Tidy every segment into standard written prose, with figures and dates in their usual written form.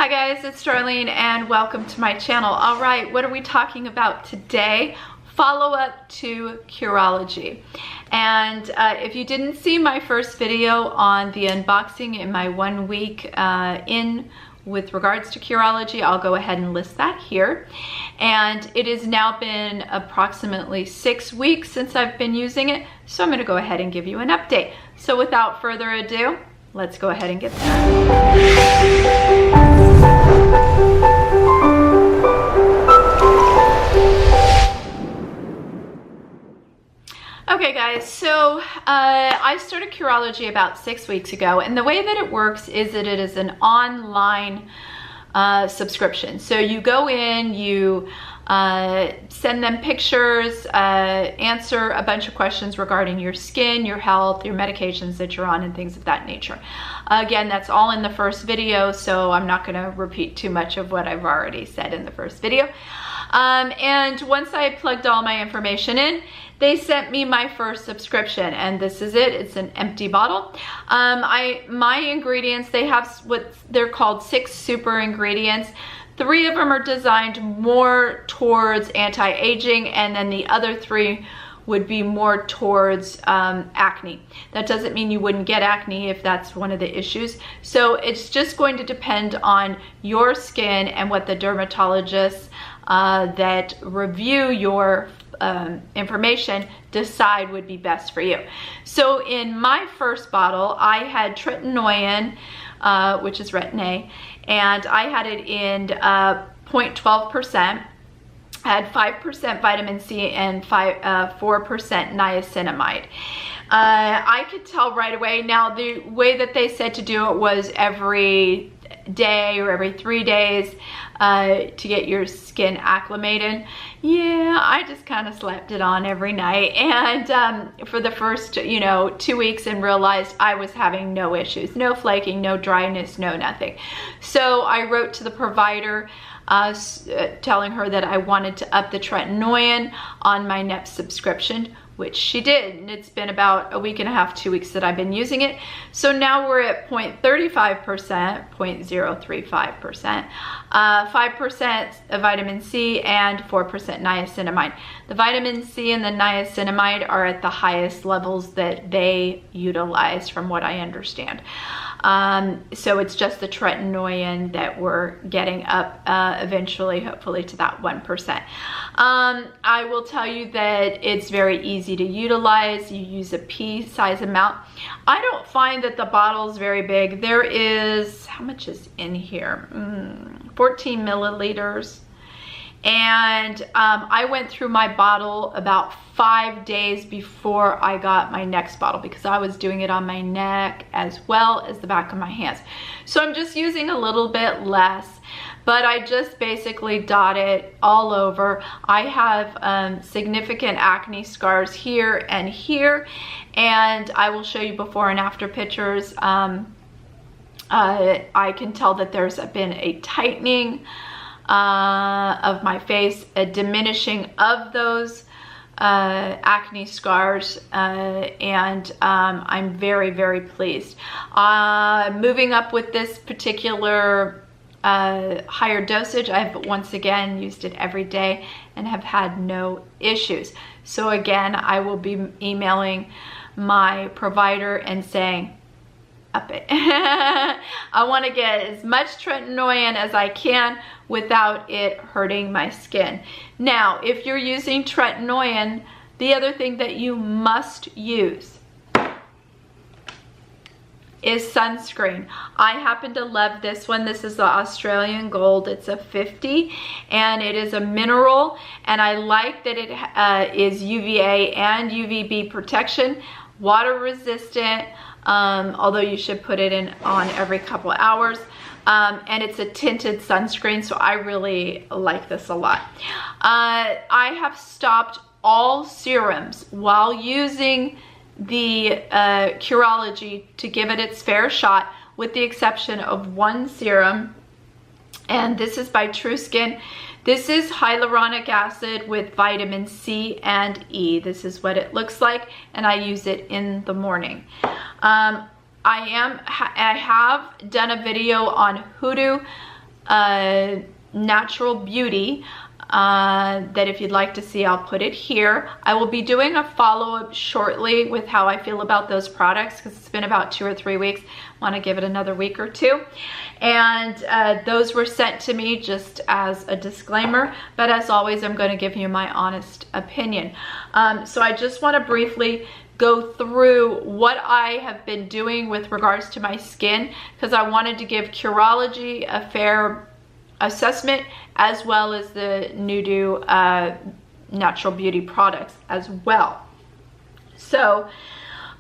Hi guys, it's Darlene and welcome to my channel. All right, what are we talking about today? Follow up to Curology. And if you didn't see my first video on the unboxing in my 1 week in with regards to Curology, I'll go ahead and list that here. And it has now been approximately 6 weeks since I've been using it, so I'm gonna go ahead and give you an update. So without further ado, let's go ahead and get started. Okay guys, so I started Curology about 6 weeks ago, and the way that it works is that it is an online subscription. So you go in, you send them pictures, answer a bunch of questions regarding your skin, your health, your medications that you're on, and things of that nature. Again, that's all in the first video, so I'm not going to repeat too much of what I've already said in the first video. And once I plugged all my information in, they sent me my first subscription, and this is it. It's an empty bottle. My ingredients, they have what they're called 6 super ingredients. 3 of them are designed more towards anti-aging, and then the other 3 would be more towards acne. That doesn't mean you wouldn't get acne if that's one of the issues. So it's just going to depend on your skin and what the dermatologists that review your information decide would be best for you. So in my first bottle, I had tretinoin, which is Retin-A, and I had it in 0.12%. I had 5% vitamin C and 4% niacinamide. I could tell right away. Now, the way that they said to do it was every day or every 3 days to get your skin acclimated. Yeah, I just kind of slapped it on every night, and for the first 2 weeks, and realized I was having no issues, no flaking, no dryness, no nothing. So I wrote to the provider telling her that I wanted to up the tretinoin on my next subscription, which she did, and it's been about a week and a half, 2 weeks that I've been using it. So now we're at 0.35%, 0.035%, 5% of vitamin C and 4% niacinamide. The vitamin C and the niacinamide are at the highest levels that they utilize, from what I understand. So it's just the tretinoin that we're getting up eventually, hopefully, to that 1%. I will tell you that it's very easy to utilize. You use a pea size amount. I don't find that the bottle is very big. There is, how much is in here? 14 milliliters. And I went through my bottle about 5 days before I got my next bottle, because I was doing it on my neck as well as the back of my hands. So I'm just using a little bit less, but I just basically dot it all over. I have significant acne scars here and here, and I will show you before and after pictures. I can tell that there's been a tightening of my face, a diminishing of those acne scars, and I'm very, very pleased. Moving up with this particular higher dosage, I've once again used it every day and have had no issues. So again, I will be emailing my provider and saying, up it. I want to get as much tretinoin as I can without it hurting my skin. Now, if you're using tretinoin, the other thing that you must use is sunscreen. I happen to love this one. This is the Australian Gold. It's a 50, and it is a mineral, and I like that it is UVA and UVB protection, water resistant, although you should put it on every couple of hours. And it's a tinted sunscreen, so I really like this a lot. I have stopped all serums while using the Curology to give it its fair shot, with the exception of one serum, and this is by True Skin. This is hyaluronic acid with vitamin C and E. This is what it looks like, and I use it in the morning. I have done a video on hoodoo Natural Beauty that if you'd like to see, I'll put it here. I will be doing a follow-up shortly with how I feel about those products because it's been about 2 or 3 weeks. I want to give it another week or two. And those were sent to me just as a disclaimer, but as always, I'm going to give you my honest opinion. So I just want to briefly go through what I have been doing with regards to my skin because I wanted to give Curology a fair assessment as well as the Nudu Natural Beauty products as well. So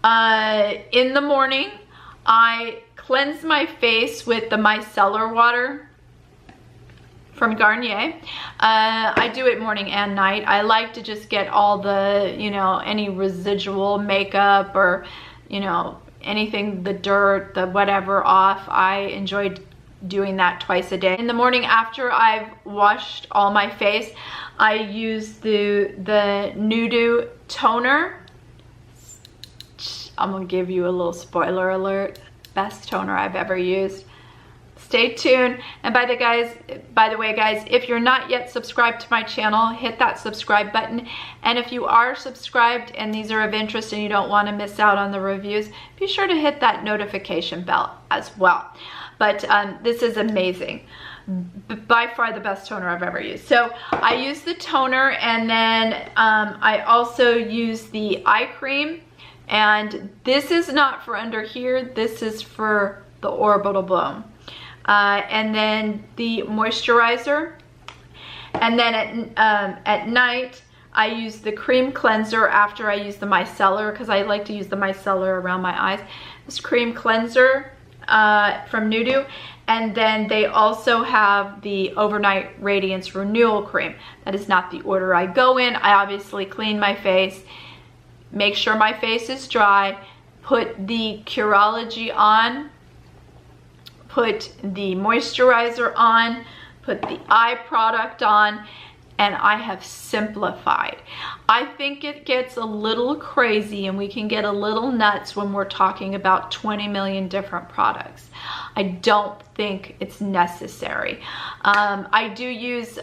in the morning, I cleanse my face with the micellar water from Garnier. I do it morning and night. I like to just get all the, you know, any residual makeup or, you know, anything, the dirt, the whatever off. I enjoy doing that twice a day. In the morning after I've washed all my face, I use the Nudu toner. I'm gonna give you a little spoiler alert. Best toner I've ever used. Stay tuned. And by the way guys, if you're not yet subscribed to my channel, hit that subscribe button. And if you are subscribed and these are of interest and you don't want to miss out on the reviews, be sure to hit that notification bell as well. But this is amazing. By far the best toner I've ever used. So I use the toner, and then I also use the eye cream. And this is not for under here. This is for the orbital bone. And then the moisturizer. And then at night, I use the cream cleanser after I use the micellar, because I like to use the micellar around my eyes. This cream cleanser from Nudu. And then they also have the Overnight Radiance Renewal Cream. That is not the order I go in. I obviously clean my face, make sure my face is dry, put the Curology on, put the moisturizer on, put the eye product on, and I have simplified. I think it gets a little crazy and we can get a little nuts when we're talking about 20 million different products. I don't think it's necessary. I do use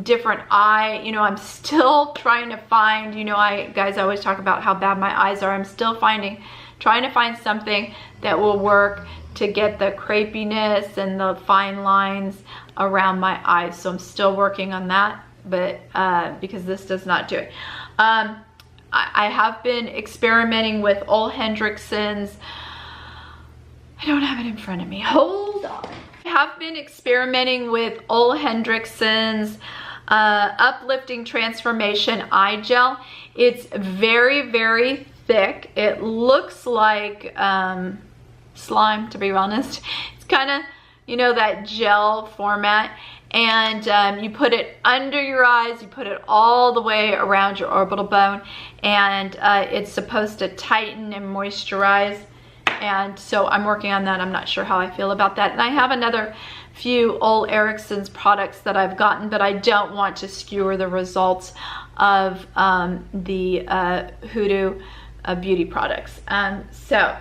different eye, you know, I'm still trying to find, you know, guys, I always talk about how bad my eyes are. I'm still trying to find something that will work to get the crepiness and the fine lines around my eyes. So I'm still working on that, but because this does not do it. I have been experimenting with Ole Hendrickson's, I don't have it in front of me, hold on. I have been experimenting with Ole Hendrickson's Uplifting Transformation Eye Gel. It's very, very thick. It looks like slime, to be honest. It's kind of, you know, that gel format. And you put it under your eyes, you put it all the way around your orbital bone, and it's supposed to tighten and moisturize. And so I'm working on that. I'm not sure how I feel about that. And I have another few Ole Hendrickson's products that I've gotten, but I don't want to skewer the results of the Nudu beauty products. So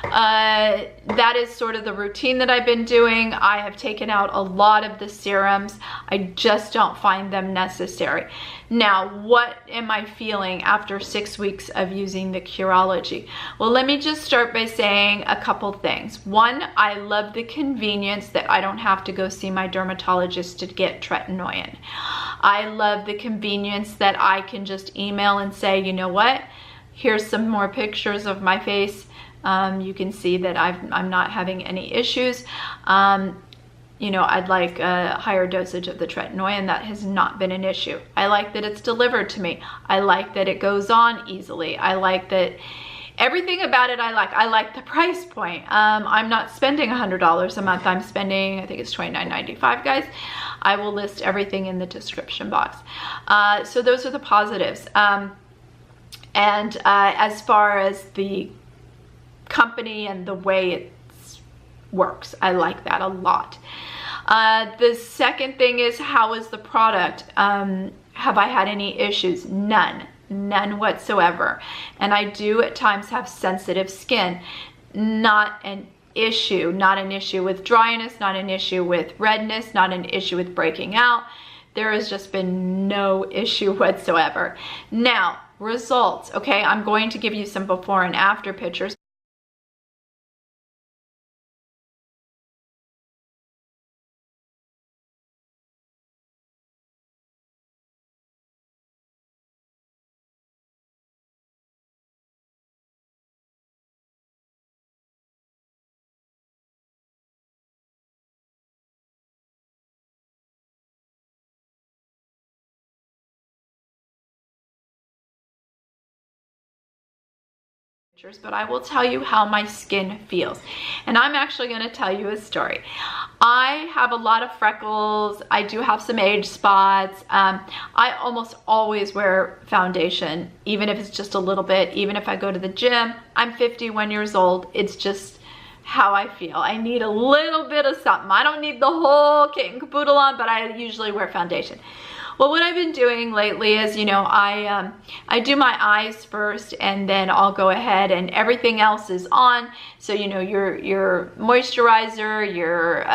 that is sort of the routine that I've been doing. I have taken out a lot of the serums. I just don't find them necessary. Now, what am I feeling after 6 weeks of using the Curology? Well, let me just start by saying a couple things. One, I love the convenience that I don't have to go see my dermatologist to get tretinoin. I love the convenience that I can just email and say, you know what? Here's some more pictures of my face. You can see that I'm not having any issues. You know, I'd like a higher dosage of the tretinoin, and that has not been an issue. I like that it's delivered to me. I like that it goes on easily. I like that everything about it I like. I like the price point. I'm not spending $100 a month. I'm spending, I think it's $29.95, guys. I will list everything in the description box. So those are the positives. And as far as the company and the way it works, I like that a lot. The second thing is, how is the product? Have I had any issues? None whatsoever. And I do at times have sensitive skin. Not an issue, not an issue with dryness, not an issue with redness, not an issue with breaking out. There has just been no issue whatsoever. Now, results, okay? I'm going to give you some before and after pictures. But I will tell you how my skin feels. And I'm actually going to tell you a story. I have a lot of freckles. I do have some age spots. I almost always wear foundation, even if it's just a little bit, even if I go to the gym. I'm 51 years old. It's just how I feel. I need a little bit of something. I don't need the whole kit and caboodle on, but I usually wear foundation. Well, what I've been doing lately is, you know, I do my eyes first, and then I'll go ahead and everything else is on. So, you know, your moisturizer, your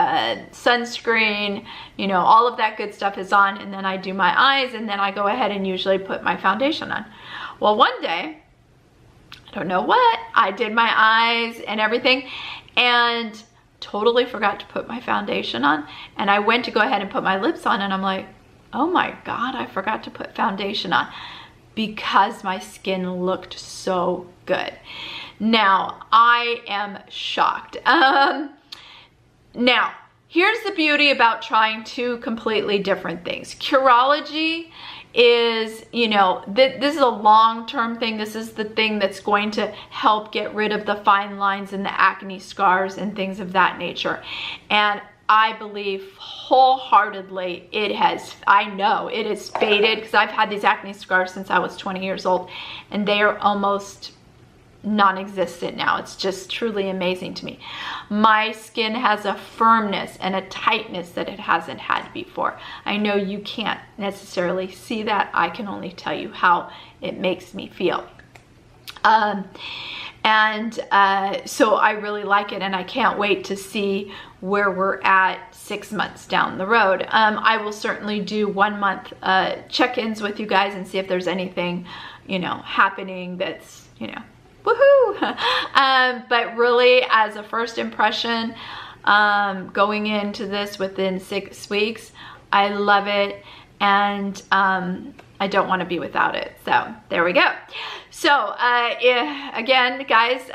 sunscreen, you know, all of that good stuff is on, and then I do my eyes, and then I go ahead and usually put my foundation on. Well, one day, I don't know what, I did my eyes and everything, and totally forgot to put my foundation on, and I went to go ahead and put my lips on, and I'm like, oh my God, I forgot to put foundation on, because my skin looked so good. Now, I am shocked. Now, here's the beauty about trying two completely different things. Curology is, you know, this is a long-term thing. This is the thing that's going to help get rid of the fine lines and the acne scars and things of that nature. And I believe wholeheartedly I know it has faded, because I've had these acne scars since I was 20 years old, and they are almost non-existent now. It's just truly amazing to me. My skin has a firmness and a tightness that it hasn't had before. I know you can't necessarily see that. I can only tell you how it makes me feel. So I really like it, and I can't wait to see where we're at 6 months down the road. I will certainly do 1 month check-ins with you guys and see if there's anything, you know, happening that's, you know, woohoo. But really, as a first impression, going into this within 6 weeks, I love it, and I don't want to be without it. So there we go. So again, guys,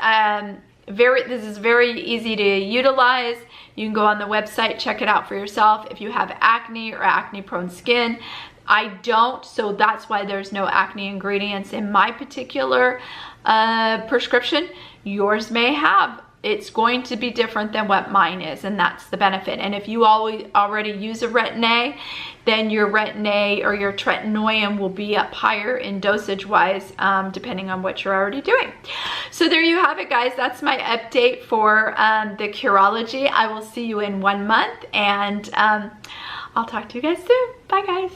this is very easy to utilize. You can go on the website, check it out for yourself. If you have acne or acne prone skin, I don't, so that's why there's no acne ingredients in my particular prescription. Yours may have. It's going to be different than what mine is, and that's the benefit. And if you already use a Retin-A, then your Retin-A or your tretinoin will be up higher in dosage wise, depending on what you're already doing. So there you have it, guys. That's my update for the Curology. I will see you in 1 month, and I'll talk to you guys soon. Bye, guys.